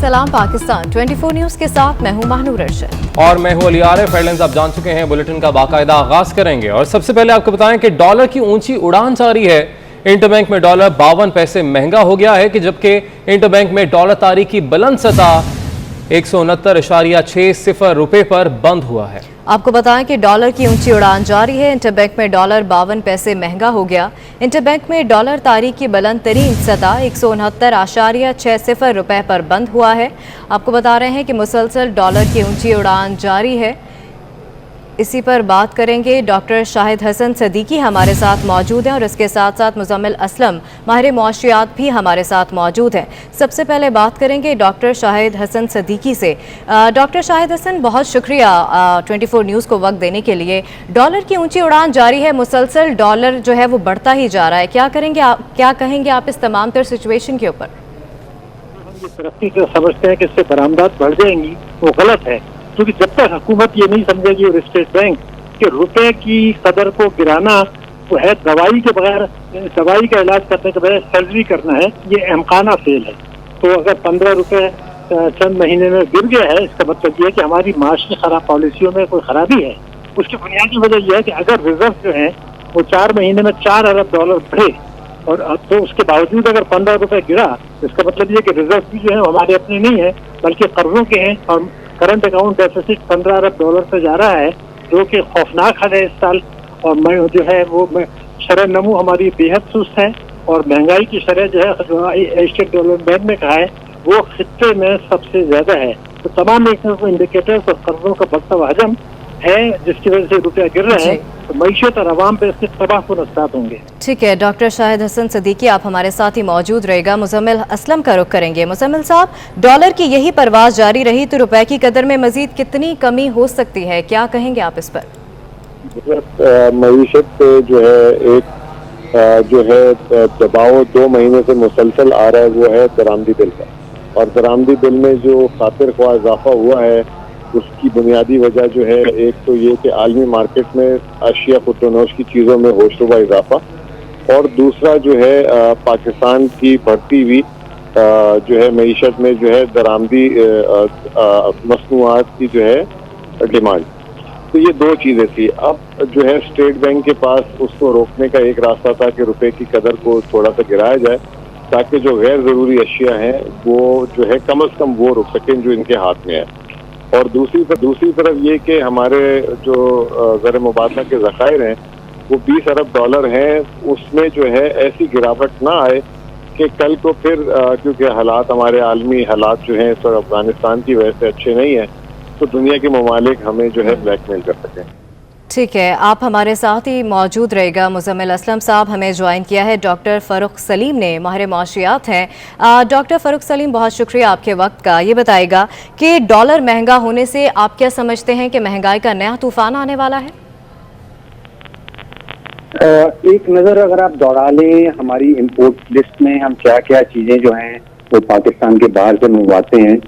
सलाम पाकिस्तान 24 न्यूज़ के साथ मैं हूं महानूर अरशद और मैं हूं अली आरिफ। हेडलाइंस आप जान चुके हैं, बुलेटिन का बाकायदा आगाज करेंगे और सबसे पहले आपको बताएं कि डॉलर की ऊंची उड़ान जारी है। इंटरबैंक में डॉलर 52 पैसे महंगा हो गया है कि जबकि इंटरबैंक में डॉलर तारीख की बुलंद सतह 169.60 रुपए पर बंद हुआ है। आपको बताएं कि डॉलर की ऊंची उड़ान जारी है। इंटरबैंक में डॉलर 52 पैसे महंगा हो गया। इंटरबैंक में डॉलर तारीख की बुलंद तरीन सतह 169.60 रुपए पर बंद हुआ है। आपको बता रहे हैं कि मुसलसल डॉलर की ऊंची उड़ान जारी है। इसी पर बात करेंगे। डॉक्टर शाहिद हसन सदीकी हमारे साथ मौजूद हैं और इसके साथ साथ मुजम्मिल असलम माहिर मुआशियात भी हमारे साथ मौजूद हैं। सबसे पहले बात करेंगे डॉक्टर शाहिद हसन सदीकी से। डॉक्टर शाहिद हसन, बहुत शुक्रिया 24 न्यूज़ को वक्त देने के लिए। डॉलर की ऊंची उड़ान जारी है, मुसलसल डॉलर जो है वो बढ़ता ही जा रहा है। क्या कहेंगे आप इस तमाम तर सिचुएशन के ऊपर? हम ये तरक्की से समझते हैं कि इससे बरामदात बढ़ जाएंगी, वो गलत है। क्योंकि जब तक हुकूमत ये नहीं समझेगी और स्टेट बैंक के रुपए की कदर को गिराना वो है, दवाई के बगैर, दवाई का इलाज करने के बगैर सर्जरी करना है, ये अहमकाना फेल है। तो अगर 15 रुपए चंद महीने में गिर गया है, इसका मतलब ये है कि हमारी माशी खराब पॉलिसियों में कोई खराबी है। उसकी बुनियादी वजह यह है कि अगर रिजर्व जो है वो 4 महीने में 4 अरब डॉलर बढ़े और तो उसके बावजूद अगर 15 रुपए गिरा, इसका मतलब ये कि रिजर्व भी जो है हमारे अपने नहीं है बल्कि कर्जों के हैं और करंट अकाउंट डेफिसिट 15 अरब डॉलर से जा रहा है, जो कि खौफनाक है इस साल। और जो है वो शरह नमू हमारी बेहद सुस्त है और महंगाई की शरह जो है एशियन डेवलपमेंट बैंक ने कहा है वो खित्ते में सबसे ज्यादा है। तो तमाम इंडिकेटर्स और कर्जों का बढ़ता हुआ हजम है जिसकी वजह से रुपया गिर रहे हैं, तो मईशत और आवाम पे इसके तबाह नुकसान होंगे। ठीक है डॉक्टर शाहिद हसन सदीकी, आप हमारे साथ ही मौजूद रहेगा। मुजम्मिल असलम का रुख करेंगे। मुजम्मिल साहब, डॉलर की यही परवाज जारी रही तो रुपए की कदर में मजीद कितनी कमी हो सकती है, क्या कहेंगे आप इस पर? मईशत पे जो है एक जो है दबाव 2 महीने से मुसलसल आ रहा है, वो है दरामदी बिल का। और दरामदी बिल में जो खातिर ख्वाह इजाफा हुआ है उसकी बुनियादी वजह जो है, एक तो ये कि आलमी मार्केट में अशिया खुदनोश की चीज़ों में होशरुबा इजाफा, और दूसरा जो है पाकिस्तान की बढ़ती हुई जो है मईशत में जो है दरामदी मसनूआत की जो है डिमांड। तो ये 2 चीज़ें थी। अब जो है स्टेट बैंक के पास उसको रोकने का एक रास्ता था कि रुपए की कदर को थोड़ा सा गिराया जाए ताकि जो गैर ज़रूरी अशिया हैं वो जो है कम अज़ कम वो रुक सकें जो इनके हाथ में है। और दूसरी तरफ ये कि हमारे जो ज़र मुबादला के ज़खायर हैं वो 20 अरब डॉलर हैं, उसमें जो है ऐसी गिरावट ना आए कि कल को फिर क्योंकि हालात हमारे आलमी हालात जो हैं इस वक्त अफगानिस्तान की वजह से अच्छे नहीं हैं, तो दुनिया के ममालिक हमें जो है ब्लैकमेल कर सकें। ठीक है, आप हमारे साथ ही मौजूद रहेगा। मुजम्मिल असलम साहब हमें ज्वाइन किया है डॉक्टर फ़ारूक सलीम ने, माहिर मुआशियात हैं। डॉक्टर फ़ारूक सलीम, बहुत शुक्रिया आपके वक्त का। ये बताएगा कि डॉलर महंगा होने से आप क्या समझते हैं कि महंगाई का नया तूफान आने वाला है? एक नज़र अगर आप दौड़ा लें हमारी इंपोर्ट लिस्ट में हम क्या क्या चीज़ें जो हैं वो पाकिस्तान के बाहर से मंगवाते हैं,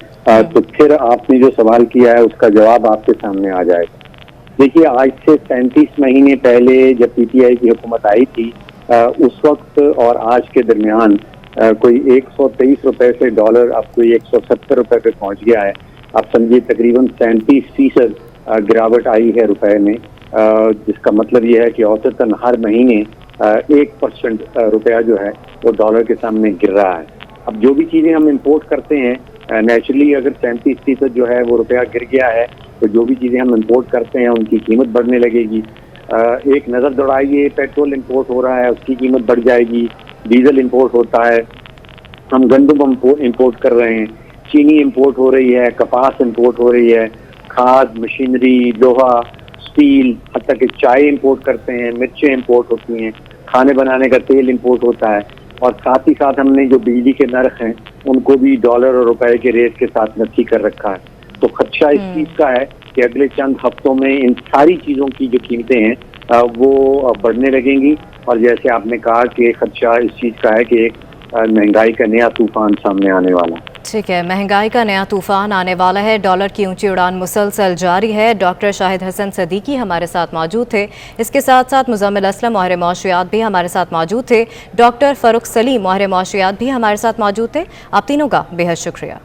तो फिर आपने जो सवाल किया है उसका जवाब आपके सामने आ जाएगा। देखिए, आज से 37 महीने पहले जब पीटीआई की हुकूमत आई थी, उस वक्त और आज के दरमियान कोई 123 रुपए से डॉलर अब कोई 170 रुपए पे पहुंच गया है। आप समझिए तकरीबन 37% गिरावट आई है रुपए में, जिसका मतलब ये है कि औसतन हर महीने 1% रुपया जो है वो डॉलर के सामने गिर रहा है। अब जो भी चीज़ें हम इंपोर्ट करते हैं, नेचुरली अगर 37% जो है वो रुपया गिर गया है तो जो भी चीज़ें हम इंपोर्ट करते हैं उनकी कीमत बढ़ने लगेगी। एक नज़र दौड़ाइए, पेट्रोल इंपोर्ट हो रहा है उसकी कीमत बढ़ जाएगी, डीजल इंपोर्ट होता है, हम गंदम इंपोर्ट कर रहे हैं, चीनी इंपोर्ट हो रही है, कपास इंपोर्ट हो रही है, खाद, मशीनरी, लोहा, स्टील, हत्ता कि चाय इंपोर्ट करते हैं, मिर्चें इंपोर्ट होती हैं, खाने बनाने का तेल इंपोर्ट होता है, और साथ ही साथ हमने जो बिजली के नर्ख हैं उनको भी डॉलर और रुपए के रेट के साथ नफी कर रखा है। तो खदशा इस चीज़ का है कि अगले चंद हफ्तों में इन सारी चीज़ों की जो कीमतें हैं वो बढ़ने लगेंगी, और जैसे आपने कहा कि खदशा इस चीज़ का है कि एक महंगाई का नया तूफान सामने आने वाला। ठीक है, महंगाई का नया तूफान आने वाला है। डॉलर की ऊंची उड़ान मुसलसल जारी है। डॉक्टर शाहिद हसन सदीकी हमारे साथ मौजूद थे। इसके साथ साथ मुजम्मिल असलम माहिर मुआशियात भी हमारे साथ मौजूद थे। डॉक्टर फ़ारूक सलीम माहिर मुआशियात भी हमारे साथ मौजूद थे। आप तीनों का बेहद शुक्रिया।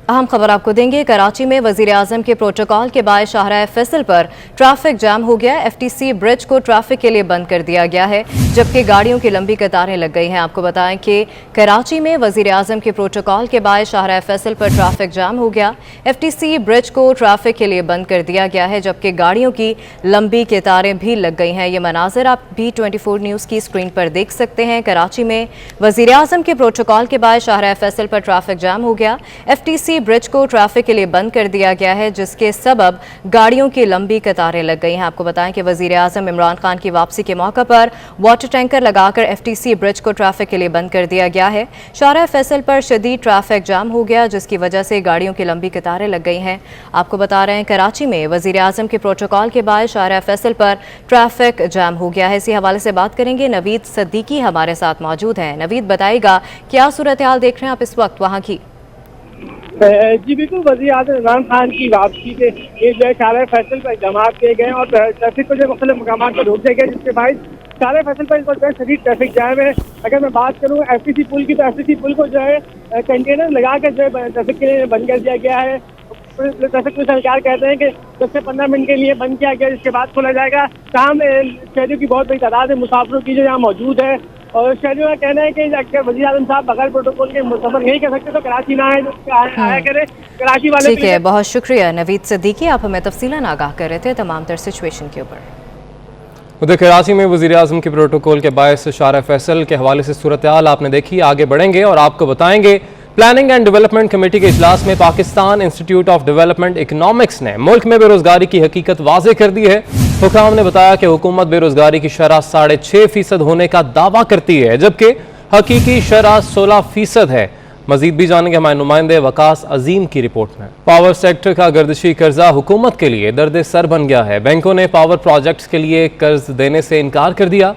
अहम खबर आपको देंगे। कराची में वजीर आजम के प्रोटोकॉल के बाद शाहराह फैसल पर ट्रैफिक जाम हो गया। FTC ब्रिज को ट्रैफिक के लिए बंद कर दिया गया है, जबकि गाड़ियों की लंबी कतारें लग गई हैं। आपको बताएं कि कराची में वजीर आजम के प्रोटोकॉल के बाद शाहराह फैसल पर ट्रैफिक जाम हो गया। FTC ब्रिज को ट्रैफिक के लिए बंद कर दिया गया है, जबकि गाड़ियों की लंबी कतारें भी लग गई हैं। ये मनाजिर आप B24 न्यूज़ की स्क्रीन पर देख सकते हैं। कराची में वजीर आजम के प्रोटोकॉल के बाद शाहराह फैसल पर ट्रैफिक जाम हो गया। FTC ब्रिज को ट्रैफिक के लिए बंद कर दिया गया है, जिसके सबब गाड़ियों की लंबी कतारें लग गई हैं। आपको बताएं कि वजीर आजम इमरान खान की वापसी के मौके पर वाटर टैंकर लगाकर FTC ब्रिज को ट्रैफिक के लिए बंद कर दिया गया है। शाहराह फैसल पर शदीद ट्रैफिक जाम हो गया, जिसकी वजह से गाड़ियों की लंबी कतारें लग गई हैं। आपको बता रहे हैं कराची में वजीर आजम के प्रोटोकॉल के बाद शाहराह फैसल पर ट्रैफिक जाम हो गया है। इसी हवाले से बात करेंगे, नवीद सद्दीकी हमारे साथ मौजूद हैं। नवीद, बताइएगा क्या सूरत हाल देख रहे हैं आप इस वक्त वहाँ की? जी बिल्कुल, वज़ीर आज़म इमरान खान की वापसी के लिए जो है शाहराह फैसल पर इक़दाम किए गए और ट्रैफिक को जो मुख्तलिफ मकामात पर रोक दिया गया, जिसके बाद शाहराह फैसल पर इस वक्त शदीद ट्रैफिक जाम है। अगर मैं बात करूँ FTC पुल की, तो FTC पुल को जो है कंटेनर लगा कर जो है ट्रैफिक के लिए बंद कर दिया गया है। ट्रैफिक पुलिस सरकार कहते हैं कि 10 से 15 मिनट के लिए बंद किया गया, जिसके बाद खोला जाएगा। तमाम शहरियों की बहुत बड़ी तादाद है मुसाफिरों की जो यहाँ मौजूद है, और शहरियों का कहना है कि अगर वज़ीर आज़म साहब बगैर प्रोटोकॉल के सफर नहीं कर सकते तो कराची ना आया करें। कराची वाले ठीक है, बहुत शुक्रिया नवीद सद्दीकी, आप हमें तफसीलन आगाह कर रहे थे तमाम तर सिचुएशन के ऊपर। उधर कराची में वज़ीर आज़म के प्रोटोकॉल के बायस शाहराह फैसल के हवाले से सूरत हाल आपने देखी। आगे बढ़ेंगे और आपको बताएंगे प्लानिंग एंड डेवलपमेंट कमेटी के इजलास में Pakistan institute of development economics ने मुल्क में बेरोजगारी की हकीकत वाज़ेह कर दी है। हुकाम ने बताया कि हुकूमत बेरोजगारी की शरह 6.5% होने का दावा करती है, जबकि हकीकी शरह 16% है। मजीद भी जानेंगे हमारे नुमाइंदे वकास अजीम की रिपोर्ट में। पावर सेक्टर का गर्दिशी कर्जा हुकूमत के लिए दर्द सर बन गया है। बैंकों ने पावर प्रोजेक्ट्स के लिए कर्ज देने से इनकार कर दिया।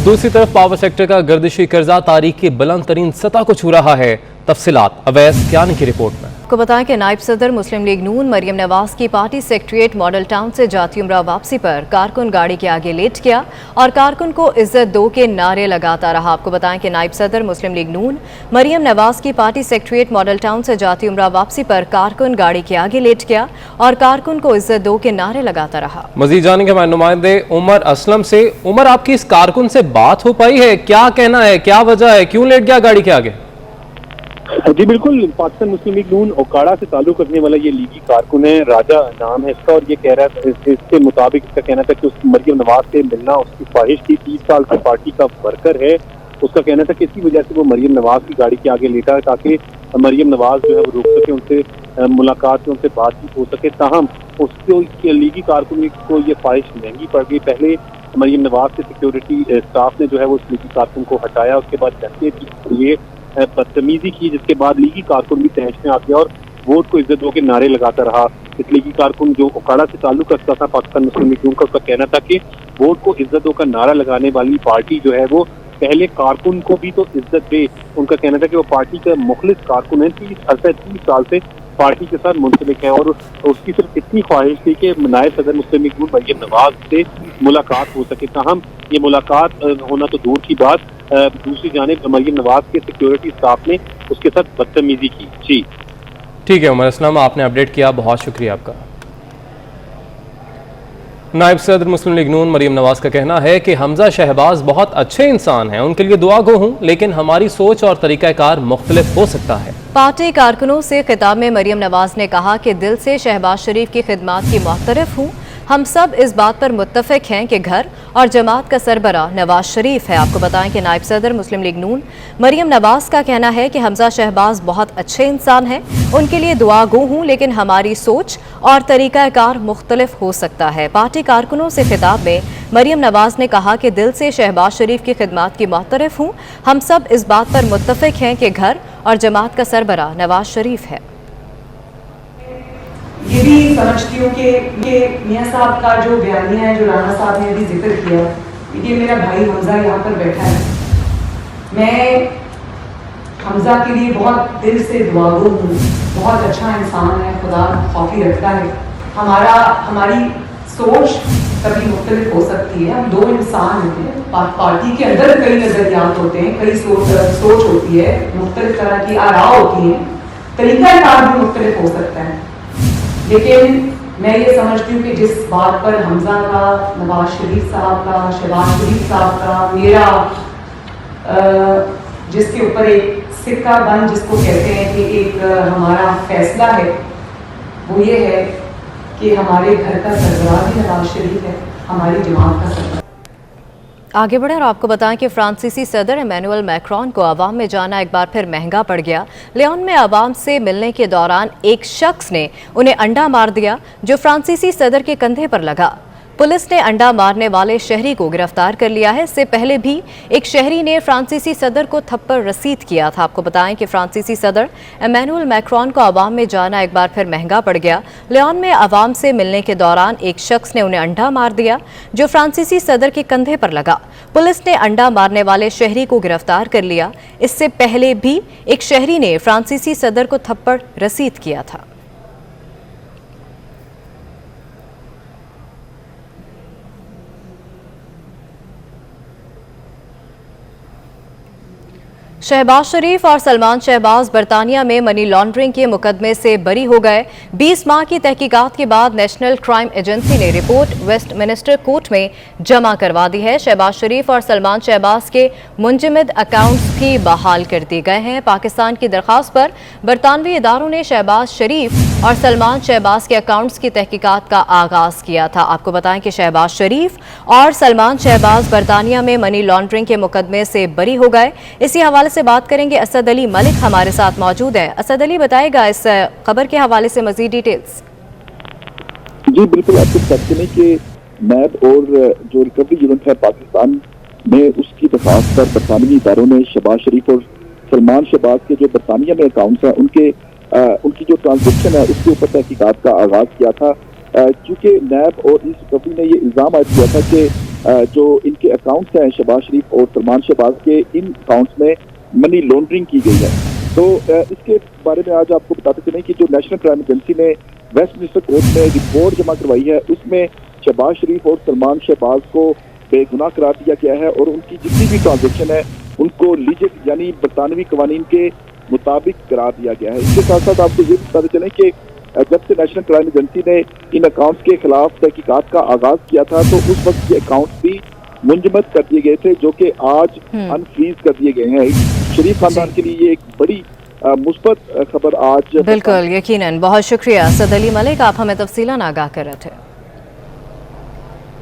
दूसरी तरफ पावर सेक्टर का गर्दिशी कर्जा तारीख की बुलंद तरीन सतह को छू रहा है। तफसीलात अवैस कियानी की रिपोर्ट में। आपको बताएं कि नायब सदर मुस्लिम लीग नून मरियम नवाज की पार्टी सेक्रेटरीट मॉडल टाउन से जाती उम्रा वापसी पर कारकुन गाड़ी के आगे लेट गया और कारकुन को इज्जत दो के नारे लगाता रहा। आपको बताएं कि नायब सदर मुस्लिम लीग नून मरियम नवाज की पार्टी सेक्रेटरीट मॉडल टाउन से जाती उम्रा वापसी पर कारकुन गाड़ी के आगे लेट गया और कारकुन को इज्जत दो के नारे लगाता रहा। मजीद जानेंगे हमारे नुमाइंदे उमर असलम से। उमर, आपकी इस कारकुन से बात हो पाई है? क्या कहना है, क्या वजह है, क्यों लेट गया गाड़ी के आगे? जी बिल्कुल, पाकिस्तान मुस्लिम लीग नून ओकाड़ा से ताल्लुक रखने वाला ये लीगी कारकुन है, राजा नाम है इसका, और ये कह रहा है, इसके मुताबिक इसका कहना था कि उसकी मरियम नवाज से मिलना उसकी ख्वाहिश थी। 30 साल से पार्टी का वर्कर है। उसका कहना था कि इसी वजह से वो मरियम नवाज की गाड़ी के आगे लेटा है ताकि मरियम नवाज जो है वो रुक सके, उनसे मुलाकात, उनसे बातचीत हो सके। ताहम उसको लीगी कारकुन को ये ख्वाहिश महंगी पड़ गई। पहले मरियम नवाज से सिक्योरिटी स्टाफ ने जो है वो उस लीगी कारकुन को हटाया, उसके बाद डंडे लिए बदतमीजी की, जिसके बाद लीगी कारकुन भी तहस में आ गया और वोट को इज्जत दो के नारे लगाता रहा। इस लीगी कारकुन जो ओकाड़ा से ताल्लुक रखता था पाकिस्तान मुस्लिम लीग नून का, उसका कहना था कि वोट को इज्जत दो का नारा लगाने वाली पार्टी जो है वो पहले कारकुन को भी तो इज्जत दे। उनका कहना था कि वो पार्टी का मुखलिस कारकुन है, 30 साल से पार्टी के साथ मुंसलिक है और उसकी सिर्फ इतनी ख्वाहिश थी कि नायब सदर मुस्लिम लीग नून मरियम नवाज से मुलाकात हो सके। ताहम ये मुलाकात होना तो दूर की बात, दूसरी जानिब मरियम नवाज के सिक्योरिटी स्टाफ ने उसके साथ बदतमीजी की। जी ठीक है उमर असलम, आपने अपडेट किया, बहुत शुक्रिया आपका। नायब सदर मुस्लिम लीग नून मरियम नवाज का कहना है कि हमजा शहबाज बहुत अच्छे इंसान हैं, उनके लिए दुआ गो हूँ, लेकिन हमारी सोच और तरीक़ाकार मुख्तलिफ हो सकता है। पार्टी कारकुनों से खिताब में मरियम नवाज ने कहा कि दिल से शहबाज शरीफ की खिदमात की मुअतरफ हूँ। हम सब इस बात पर मुत्तफिक हैं कि घर और जमात का सरबराह नवाज शरीफ है। आपको बताएं कि नायब सदर मुस्लिम लीग नून मरियम नवाज का कहना है कि हमजा शहबाज बहुत अच्छे इंसान हैं, उनके लिए दुआ गो हूँ, लेकिन हमारी सोच और तरीक़ाकार मुख्तलिफ हो सकता है। पार्टी कारकुनों से खिताब में मरियम नवाज ने कहा कि दिल से शहबाज शरीफ की खिदमात की मुअतरफ हूँ। हम सब इस बात पर मुत्तफिक हैं कि घर और जमात का सरबराह नवाज शरीफ है। ये भी समझती हूँ कि ये मियाँ साहब का जो बयानिया है, जो राणा साहब ने भी जिक्र किया, ये मेरा भाई हमजा यहाँ पर बैठा है। मैं हमजा के लिए बहुत दिल से दुआगो हूँ, बहुत अच्छा इंसान है, खुदा खौफी रखता है। हमारी सोच कभी मुख्तलिफ हो सकती है, हम दो इंसान होते हैं, पार्टी के अंदर कई नज़रियात होते हैं, कई सोच होती है, मुख्तलिफ तरह की आरा होती हैं, तरीका कार भी मुख्तलिफ हो सकता है, लेकिन मैं ये समझती हूँ कि जिस बात पर हमजा का, नवाज शरीफ साहब का, शहबाज शरीफ साहब का, मेरा जिसके ऊपर एक सिक्का बंद जिसको कहते हैं कि एक हमारा फैसला है, वो ये है कि हमारे घर का सरबराह भी नवाज शरीफ है, हमारी जमात का सरबराह। आगे बढ़े और आपको बताएं कि फ्रांसीसी सदर इमैनुअल मैक्रोन को अवाम में जाना एक बार फिर महंगा पड़ गया। लियोन में अवाम से मिलने के दौरान एक शख्स ने उन्हें अंडा मार दिया जो फ्रांसीसी सदर के कंधे पर लगा। पुलिस ने अंडा मारने वाले शहरी को गिरफ्तार कर लिया है। इससे पहले भी एक शहरी ने फ्रांसीसी सदर को थप्पड़ रसीद किया था। आपको बताएं कि फ्रांसीसी सदर इमैनुअल मैक्रोन को अवाम में जाना एक बार फिर महंगा पड़ गया। लियोन में अवाम से मिलने के दौरान एक शख्स ने उन्हें अंडा मार दिया जो फ्रांसीसी सदर के कंधे पर लगा। पुलिस ने अंडा मारने वाले शहरी को गिरफ्तार कर लिया। इससे पहले भी एक शहरी ने फ्रांसीसी सदर को थप्पड़ रसीद किया था। शहबाज शरीफ और सलमान शहबाज बरतानिया में मनी लॉन्ड्रिंग के मुकदमे से बरी हो गए। 20 माह की तहकीकात के बाद नेशनल क्राइम एजेंसी ने रिपोर्ट वेस्टमिनिस्टर कोर्ट में जमा करवा दी है। शहबाज शरीफ और सलमान शहबाज के मुंजमद अकाउंट्स भी बहाल कर दिए गए हैं। पाकिस्तान की दरख्वास्त पर बरतानवी इदारों ने शहबाज शरीफ और सलमान शहबाज के अकाउंट्स की तहकीकात का आगाज किया था। आपको बताएं कि शहबाज शरीफ और सलमान शहबाज बरतानिया में मनी लॉन्ड्रिंग के मुकदमे से बरी हो गए। इसी हवाले से बात करेंगे। असद अली मलिक हमारे साथ मौजूद है। असद अली, बताएगा इस खबर के हवाले से मजीद डिटेल्स। जी बिल्कुल, आपको बता दें कि नैब और जो रिकवरी यूनिट है पाकिस्तान में, उसकी दरख्वास्त पर बरतानवी इदारों ने शहबाज शरीफ और सलमान शहबाज के जो बरतानिया में अकाउंट्स हैं उनकी जो ट्रांजेक्शन है उसके ऊपर तहकीकात का आगाज किया था। क्योंकि नैब और इस रिकवरी ने ये इल्ज़ाम आयद किया था कि जो इनके अकाउंट्स हैं शहबाज शरीफ और सलमान शहबाज के, इन अकाउंट्स में मनी लॉन्ड्रिंग की गई है। तो इसके बारे में आज आपको बताते चलें कि जो नेशनल क्राइम एजेंसी ने वेस्टमिनिस्टर कोर्ट में रिपोर्ट जमा करवाई है उसमें शहबाज शरीफ और सलमान शहबाज को बेगुनाह करार दिया गया है और उनकी जितनी भी ट्रांजेक्शन है उनको लीजिक यानी बरतानवी कवानीन के मुताबिक करार दिया गया है। इसके साथ साथ आपको ये बताते चलें कि जब से नेशनल क्राइम एजेंसी ने इन अकाउंट्स के खिलाफ तहकीकात का आगाज किया था तो उस वक्त ये अकाउंट्स भी मुंजमद कर दिए गए थे, जो कि आज अनफ्रीज कर दिए गए हैं। शरीफ खानदान के लिए ये एक बड़ी मुस्बत खबर आज। बिल्कुल, यकीनन। बहुत शुक्रिया असद अली मलिक, आप हमें तफसीलन आगाह कर रहे थे।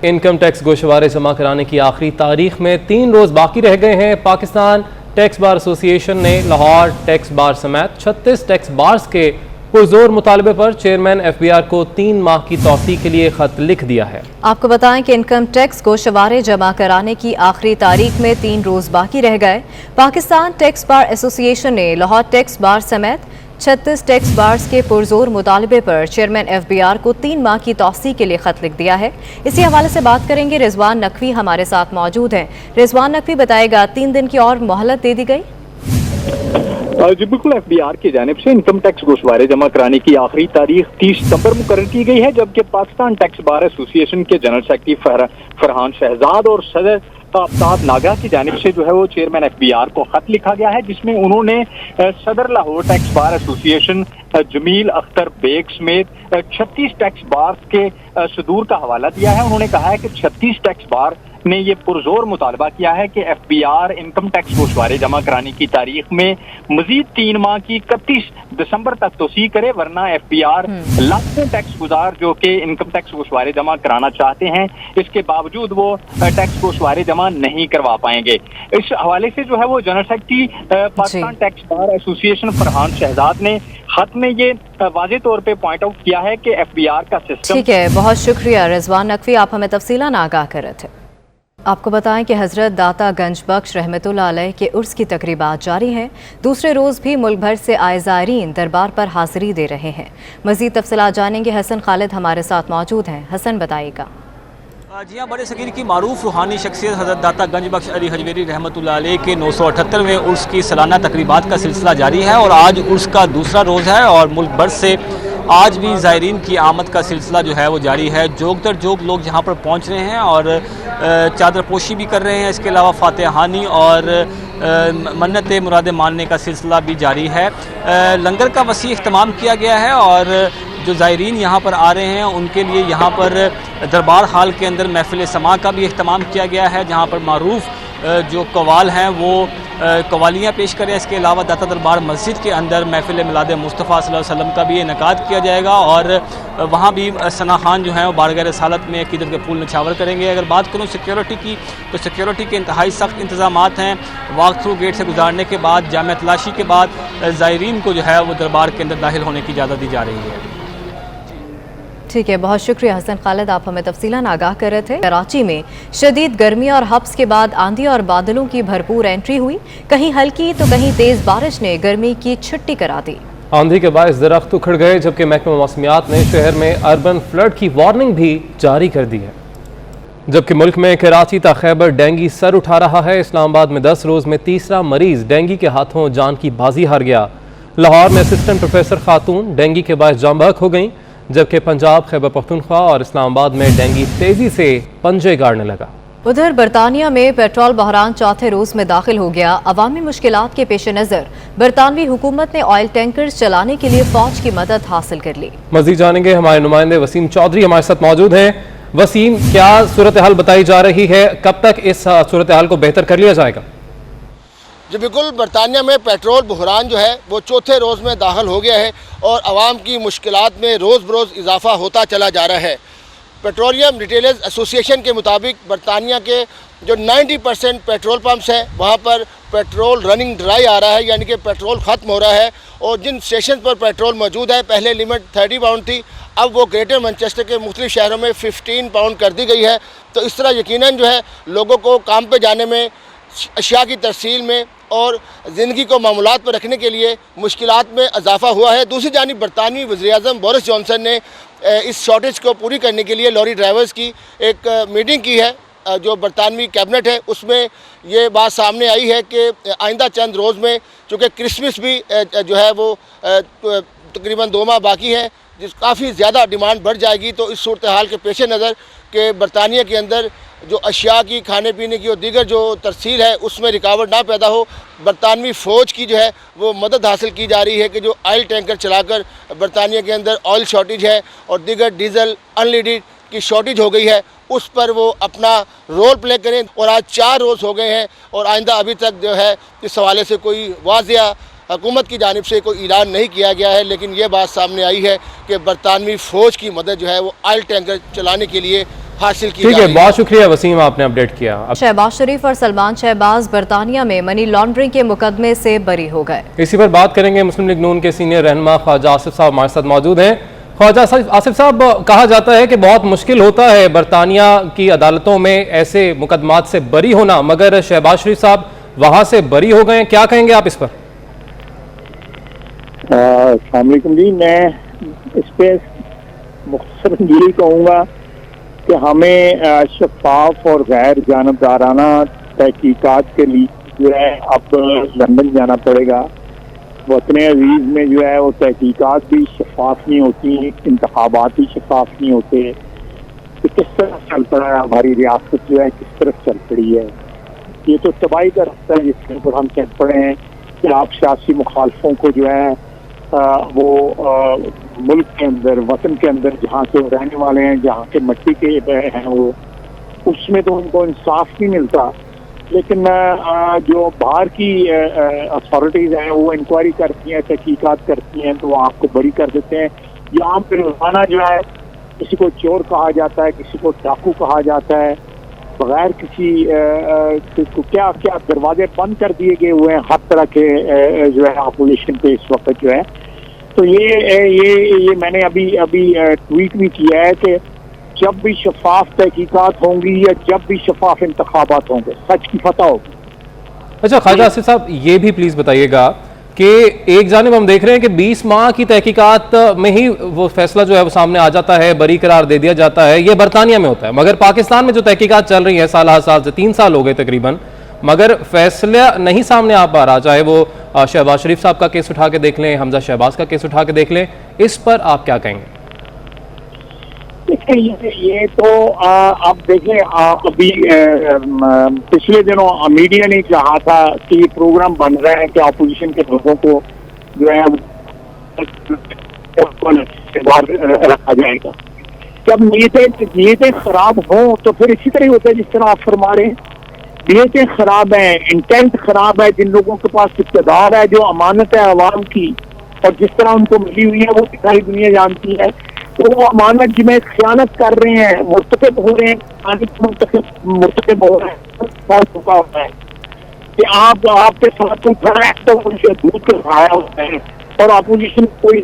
इनकम टैक्स गोशवारे जमा कराने की आखिरी तारीख में 3 रोज बाकी रह गए हैं। पाकिस्तान टैक्स बार एसोसिएशन ने लाहौर टैक्स बार समेत 36 टैक्स बार्स के पुरजोर मुतालबे पर चेयरमैन FBI को 3 माह की तौसीक के लिए खत लिख दिया है। आपको बताएं कि इनकम टैक्स गोशवारे जमा कराने की आखिरी तारीख में 3 रोज बाकी रह गए। पाकिस्तान टैक्स बार एसोसिएशन ने लाहौर टैक्स बार समेत 36 टैक्स बार्स के पुरजोर मुतालबे पर चेयरमैन FBI को 3 माह की तौसीक के लिए खत लिख दिया है। इसी हवाले से बात करेंगे। रिजवान नकवी हमारे साथ मौजूद हैं। रिजवान नकवी, बताएगा 3 दिन की और मोहलत दे दी गई। जी बिल्कुल, FBI की जानिब से इनकम टैक्स गोशवारे जमा कराने की आखिरी तारीख 30 सितंबर मुकर्रर की गई है, जबकि पाकिस्तान टैक्स बार एसोसिएशन के जनरल सेक्रेटरी फरहान शहजाद और सदर आफ्ताब नागा की जानिब से जो है वो चेयरमैन FBI को खत लिखा गया है, जिसमें उन्होंने सदर Lahore tax bar association Jameel Akhtar Baig समेत 36 टैक्स बार के सदूर का हवाला दिया है। उन्होंने कहा है कि 36 टैक्स बार ने ये पुरजोर मुतालबा किया है कि FBI इनकम टैक्स गोशवारे जमा कराने की तारीख में मजीद 3 माह की 31 दिसंबर तक तोसी करे, वरना FBI लाखों टैक्स गुजार जो कि इनकम टैक्स गोशवारे जमा कराना चाहते हैं, इसके बावजूद वो टैक्स गोशवारे जमा नहीं करवा पाएंगे। इस हवाले से जो है वो general secretary Pakistan tax bar association Farhan Shahzad ने खत में ये वाज़ेह तौर पे पॉइंट आउट किया है कि FBI का सिस्टम। ठीक है, बहुत शुक्रिया रिजवान नकवी, आप हमें तफसीलन आगाह कर रहे थे। आपको बताएं कि हज़रत दाता गंज बख्श रहमतुल्लाह अलैह के उर्स की तकरीबात जारी हैं। दूसरे रोज़ भी मुल्क भर से आए ज़ायरीन दरबार पर हाज़िरी दे रहे हैं। मज़ीद तफसीलात जानेंगे। हसन खालिद हमारे साथ मौजूद हैं। हसन, बताइएगा। जी हाँ, बड़े सगीर की मारूफ रूहानी शख्सियत हज़रत दाता गंज बख्श अली हजवेरी रहमतुल्लाह अलैह के 978वें उर्स की सालाना तकरीबात का सिलसिला जारी है और आज उर्स का दूसरा रोज़ है और मुल्क भर से आज भी ज़ायरीन की आमद का सिलसिला जो है वो जारी है। जोग दर जोग लोग यहाँ पर पहुँच रहे हैं और चादर पोशी भी कर रहे हैं। इसके अलावा फातिहानी और मन्नत मुराद मानने का सिलसिला भी जारी है। लंगर का वसी इख्तिमाम किया गया है और जो ज़ायरीन यहाँ पर आ रहे हैं उनके लिए यहाँ पर दरबार हाल के अंदर महफिल समा का भी इख्तिमाम किया गया है, जहाँ पर मारूफ जो कवाल हैं वो कवालियाँ पेश करें। इसके अलावा दाता दरबार मस्जिद के अंदर महफिल मिलाद मुस्तफ़ा सल्लल्लाहु अलैहि वसल्लम का भी इनेकाद किया जाएगा और वहाँ भी सना खान जो हैं वो बारगाह रसालत में अक़ीदत के फूल नछावर करेंगे। अगर बात करूँ सिक्योरिटी की, तो सिक्योरिटी के इंतहाई सख्त इंतज़ामात हैं। वॉक थ्रू गेट से गुजारने के बाद जामिया तलाशी के बाद ज़ायरीन को जो है वो दरबार के अंदर दाखिल होने की इजाज़त दी जा रही है। ठीक है, बहुत शुक्रिया हसन खालिद, आप हमें तफसीलन आगाह कर रहे थे। कराची में शदीद गर्मी और हब्स के बाद आंधी और बादलों की भरपूर एंट्री हुई। कहीं हल्की तो कहीं तेज बारिश ने गर्मी की छुट्टी करा दी। आंधी के बायस दरख्त उखड़ गए, जबकि महकमा मौसमियात ने शहर में अर्बन फ्लड की वार्निंग भी जारी कर दी है। जबकि मुल्क में कराची ता खैबर डेंगू सर उठा रहा है। इस्लामाबाद में 10 रोज में तीसरा मरीज डेंगू के हाथों जान की बाजी हार गया। लाहौर में असिस्टेंट प्रोफेसर खातून डेंगू के बायस जाँ बहक हो गई, जबकि पंजाब, खैबर पख्तूनख्वा और इस्लामाबाद में डेंगू तेजी से पंजे गाड़ने लगा। उधर बरतानिया में पेट्रोल बहरान चौथे रोज में दाखिल हो गया। अवामी मुश्किलात के पेश नज़र बरतानवी हुकूमत ने ऑयल टैंकर्स चलाने के लिए फौज की मदद हासिल कर ली। मजीद जानेंगे, हमारे नुमाइंदे वसीम चौधरी हमारे साथ मौजूद हैं। वसीम, क्या सूरत हाल बताई जा रही है, कब तक इस सूरत हाल को बेहतर कर लिया जाएगा? जी बिल्कुल, बरतानिया में पेट्रोल बहरान जो है वो चौथे रोज़ में दाखिल हो गया है और आवाम की मुश्किलात में रोज़ बरोज़ इजाफा होता चला जा रहा है। पेट्रोलियम रिटेलर्स एसोसिएशन के मुताबिक बरतानिया के जो 90% पेट्रोल पंप्स हैं वहाँ पर पेट्रोल रनिंग ड्राई आ रहा है, यानी कि पेट्रोल ख़त्म हो रहा है। और जिन स्टेशन पर पेट्रोल मौजूद है, पहले लिमिट 30 पाउंड थी, अब वो ग्रेटर मैनचेस्टर के मुख्तलिफ शहरों में 15 पाउंड कर दी गई है। तो इस तरह यकीनन जो है लोगों को काम पे जाने में, अशिया की तरसील में और ज़िंदगी को मामूलात पर रखने के लिए मुश्किलात में इजाफा हुआ है। दूसरी जानिब बरतानवी वज़ीर-ए-आज़म बोरिस जॉनसन ने इस शॉर्टेज को पूरी करने के लिए लॉरी ड्राइवर्स की एक मीटिंग की है। जो बरतानवी कैबिनेट है उसमें ये बात सामने आई है कि आइंदा चंद रोज़ में, चूँकि क्रिसमस भी जो है वो तकरीबन 2 माह बाकी है, जिस काफ़ी ज़्यादा डिमांड बढ़ जाएगी। तो इस सूरत हाल के पेश नज़र के बरतानिया के अंदर जो अशिया की, खाने पीने की और दीगर जो तरसील है उसमें रुकावट ना पैदा हो, बरतानवी फ़ौज की जो है वो मदद हासिल की जा रही है कि जो ऑयल टैंकर चलाकर बरतानिया के अंदर ऑयल शॉर्टेज है और दीगर डीज़ल अनलीडेड की शॉर्टेज हो गई है, उस पर वो अपना रोल प्ले करें। और आज 4 रोज़ हो गए हैं और आइंदा अभी तक जो है इस हवाले से कोई वाज़िया हुकूमत की जानिब से कोई ऐलान नहीं किया गया है। लेकिन ये बात सामने आई है कि बरतानवी फ़ौज की मदद जो है वो ऑयल टैंकर चलाने के लिए हासिल की। ठीक है, बहुत शुक्रिया वसीम, आपने अपडेट किया। शहबाज शरीफ और सलमान शहबाज बरतानिया में मनी लॉन्ड्रिंग के मुकदमे से बरी हो गए। इसी पर बात करेंगे। मुस्लिम लीग नून के सीनियर रहनुमा ख्वाजा आसिफ साहब हमारे साथ मौजूद हैं। ख्वाजा आसिफ साहब, कहा जाता है कि बहुत मुश्किल होता है बरतानिया की अदालतों में ऐसे मुकदमात से बरी होना, मगर शहबाज शरीफ साहब वहाँ से बरी हो गए, क्या कहेंगे आप इस पर? अस्सलाम वालेकुम जी, मैं इस पर मुख्तसरन यही कहूँगा कि हमें शफाफ और गैर जानबदाराना तहकीकात के लिए जो है अब लंदन जाना पड़ेगा। वतन अजीज में जो है वो तहकीकात भी शफाफ नहीं होती, इंतखाबात भी शफाफ नहीं होते। तो किस तरह चल पड़ा है हमारी रियासत जो है, किस तरफ चल पड़ी है, ये तो तबाही का रास्ता है जिसके ऊपर हम चल पड़े हैं कि आप सियासी मुखालफों को जो है वो मुल्क के अंदर, वतन के अंदर जहाँ से वो रहने वाले हैं, जहाँ के मिट्टी के हैं वो, उसमें तो उनको इंसाफ नहीं मिलता। लेकिन जो बाहर की अथॉरिटीज़ हैं वो इंक्वायरी करती हैं, तहकीकात करती हैं, तो वो आपको बरी कर देते हैं। यहाँ पर रोजाना जो है किसी को चोर कहा जाता है, किसी को डाकू कहा जाता है, बगैर किसी क्या क्या दरवाजे बंद कर दिए गए हुए हैं हर तरह के जो है अपोजिशन पे इस वक्त जो है। तो ये मैंने अभी ट्वीट भी किया है कि जब भी शफाफ तहकीकात होंगी या जब भी शफाफ इंतखाबात होंगे, सच की फतह होगी। अच्छा ख्वाजा आसिफ साहब, ये भी प्लीज बताइएगा कि एक जानिब हम देख रहे हैं कि 20 माह की तहकीकात में ही वो फैसला जो है वो सामने आ जाता है, बरी करार दे दिया जाता है, ये बरतानिया में होता है। मगर पाकिस्तान में जो तहकीकात चल रही है साल से 3 साल हो गए तकरीबन, मगर फैसला नहीं सामने आ पा रहा, चाहे वो शहबाज शरीफ साहब का केस उठा के देख लें, हमजा शहबाज का केस उठा के देख लें, इस पर आप क्या कहेंगे? देखिए ये तो आप देखें, अभी पिछले दिनों मीडिया ने कहा था कि ये प्रोग्राम बन रहा है कि अपोजिशन के लोगों को जो है बाहर रखा जाएगा। जब नीयतें खराब हों तो फिर इसी तरह होता है जिस तरह आप फरमा रहे हैं। नीयतें खराब है, इंटेंट खराब है, जिन लोगों के पास इक़्तिदार है, जो अमानत है अवाम की और जिस तरह उनको मिली हुई है वो सारी दुनिया जानती है, तो वो अमानत जिन्हें खयानत कर रहे हैं, मुर्तकब हो रहे हैं, मुर्तकब हो रहे हैं, चुका होता है कि आपके साथ कोई खड़ा है तो उनसे दूध को खाया होता है और अपोजिशन कोई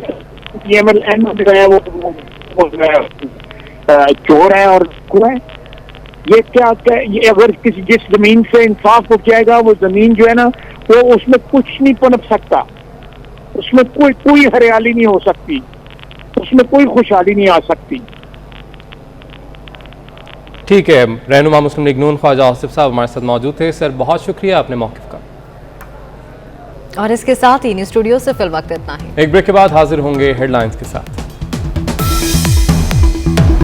PMLN जो है वो चोर है और है। ये क्या ये अगर किसी जिस जमीन से इंसाफ हो जाएगा वो जमीन जो है ना वो उसमें कुछ नहीं पनप सकता, उसमें कोई हरियाली नहीं हो सकती, उसमें कोई खुशहाली नहीं आ सकती। ठीक है, रहनुमा मुस्लिम लीग नून ख्वाजा आसिफ साहब हमारे साथ मौजूद थे। सर बहुत शुक्रिया अपने मौक़िफ़ का। और इसके साथ ही न्यूज़ स्टूडियो से फिल वक्त इतना ही। एक ब्रेक के बाद हाजिर होंगे हेडलाइंस के साथ।